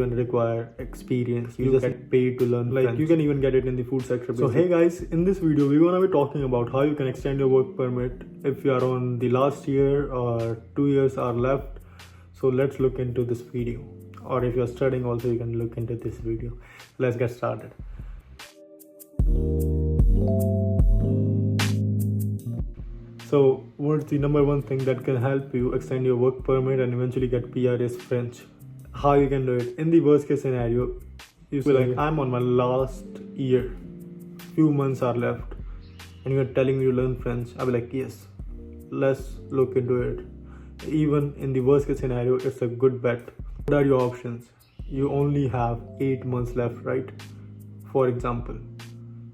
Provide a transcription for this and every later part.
even require experience. You just get paid to learn French. You can even get it in the food sector. So hey guys, in this video we're gonna be talking about how you can extend your work permit if you are on the last year or 2 years are left. So let's look into this video, or if you're studying also you can look into this video. Let's get started. So what's the number one thing that can help you extend your work permit and eventually get PR is French. How you can do it? In the worst case scenario, you say like, I'm on my last year, few months are left, and you're telling me to learn French. I'll be like, yes, let's look into it. Even in the worst case scenario, it's a good bet. What are your options? You only have 8 months left, right? For example,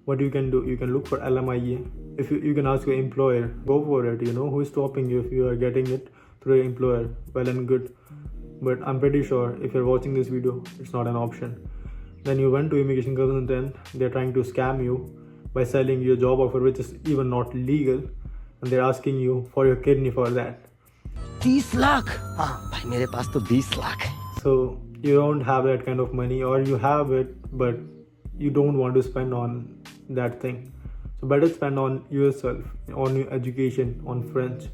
what you can do, you can look for LMIA. If you can ask your employer, go for it. You know who is stopping you if you are getting it through your employer. Well and good. But I'm pretty sure if you're watching this video, it's not an option. Then you went to immigration consultant, they're trying to scam you by selling you a job offer which is even not legal, and they're asking you for your kidney for that. 30 lakh हाँ भाई मेरे पास तो 20 लाख है. So you don't have that kind of money, or you have it but you don't want to spend on that thing. So better spend on yourself, on your education, on French.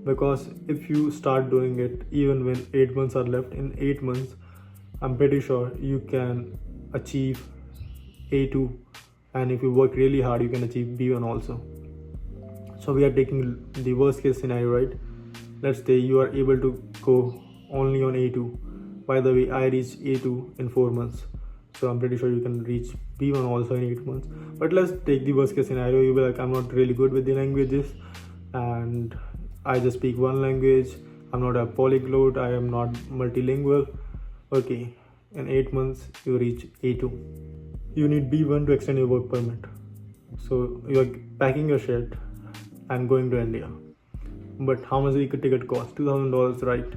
Because if you start doing it even when 8 months are left, in 8 months I'm pretty sure you can achieve A2, and if you work really hard you can achieve B1 also. So we are taking the worst case scenario, right? Let's say you are able to go only on A2. By the way, I reached A2 in 4 months, so I'm pretty sure you can reach B1 also in 8 months. But let's take the worst case scenario. You'll be like, I'm not really good with the languages and I just speak one language. I'm not a polyglot. I am not multilingual. Okay, in 8 months you reach A2. You need B1 to extend your work permit. So you're packing your shit and going to India. But how much the ticket cost? $2,000, right?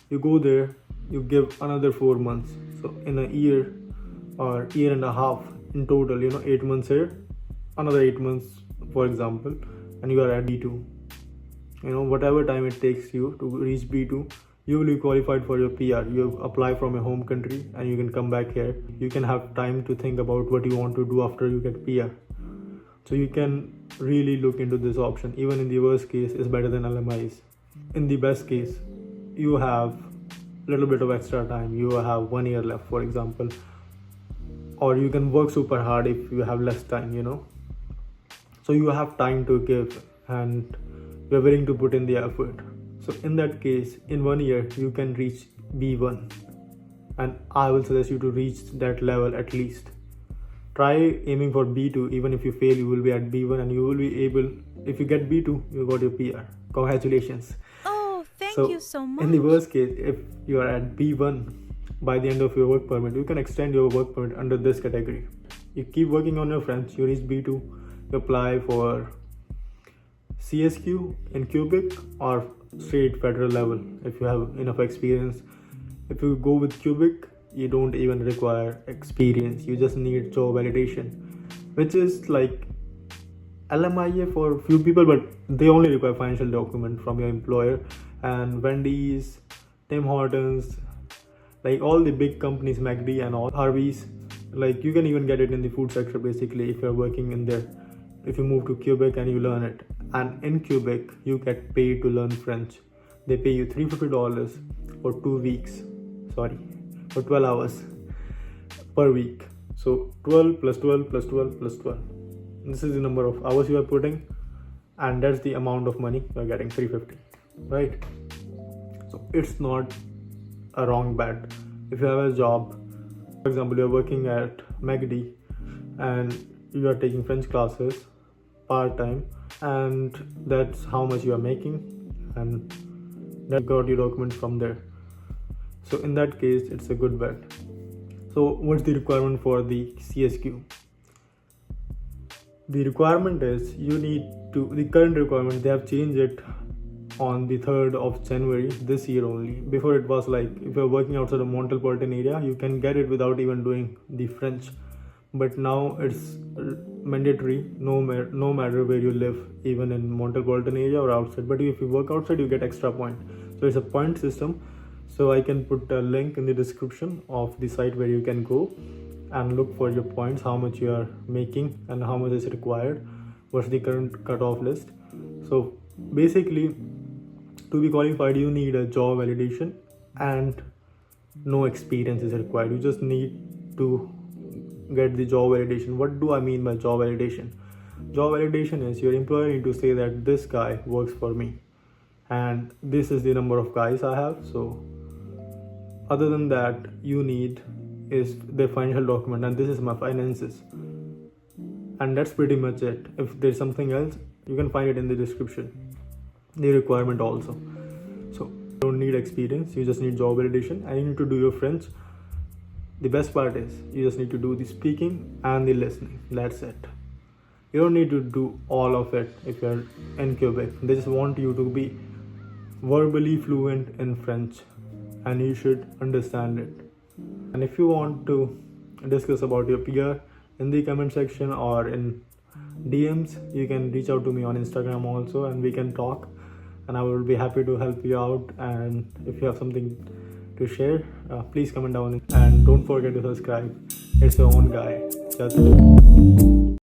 You go there, you give another 4 months. So in a year or year and a half in total, 8 months here, another 8 months, for example, and you are at B2. Whatever time it takes you to reach B2, you will be qualified for your PR. You apply from your home country and you can come back here. You can have time to think about what you want to do after you get PR. So you can really look into this option. Even in the worst case, it's better than LMIs. In the best case, you have a little bit of extra time. You have 1 year left, for example. Or you can work super hard if you have less time, So you have time to give and you're willing to put in the effort. So in that case, in 1 year, you can reach B1. And I will suggest you to reach that level at least. Try aiming for B2. Even if you fail, you will be at B1 and you will be able, if you get B2, you got your PR. Congratulations. Oh, thank you so much. In the worst case, if you are at B1 by the end of your work permit, you can extend your work permit under this category. You keep working on your French, you reach B2, you apply for CSQ in Quebec or straight federal level if you have enough experience. If you go with Quebec, you don't even require experience, you just need job validation, which is like LMIA for few people, but they only require financial document from your employer. And Wendy's, Tim Hortons, like all the big companies, McD and all, Harvey's, like you can even get it in the food sector basically if you're working in there. If you move to Quebec and you learn it, and in Quebec you get paid to learn French. They pay you $350 for 2 weeks, for 12 hours per week. So 12 plus 12 plus 12 plus 12. This is the number of hours you are putting, and that's the amount of money you are getting, $350, right? So it's not a wrong bet. If you have a job, for example, you are working at McD and you are taking French classes part-time, and that's how much you are making, and that got your documents from there. So in that case, it's a good bet. So what's the requirement for the CSQ? The requirement is you need to, the current requirement, they have changed it on the 3rd of January this year only. Before it was like, if you're working outside of metropolitan area, you can get it without even doing the French. But now it's mandatory, no matter where you live, even in metropolitan area or outside. But if you work outside, you get extra point. So it's a point system. So I can put a link in the description of the site where you can go and look for your points, how much you are making and how much is required, what's the current cutoff list. So basically, to be qualified, you need a job validation and no experience is required. You just need to get the job validation. What do I mean by job validation? Job validation is your employer need to say that this guy works for me and this is the number of guys I have. So other than that, you need is the financial document, and this is my finances, and that's pretty much it. If there's something else, you can find it in the description, the requirement also. So you don't need experience, you just need job validation, and you need to do your French. The best part is you just need to do the speaking and the listening. That's it. You don't need to do all of it if you're in Quebec. They just want you to be verbally fluent in French and you should understand it. And if you want to discuss about your PR in the comment section or in DMs, you can reach out to me on Instagram also and we can talk, and I will be happy to help you out. And if you have something to share, please comment down and don't forget to subscribe. It's your own guy. Just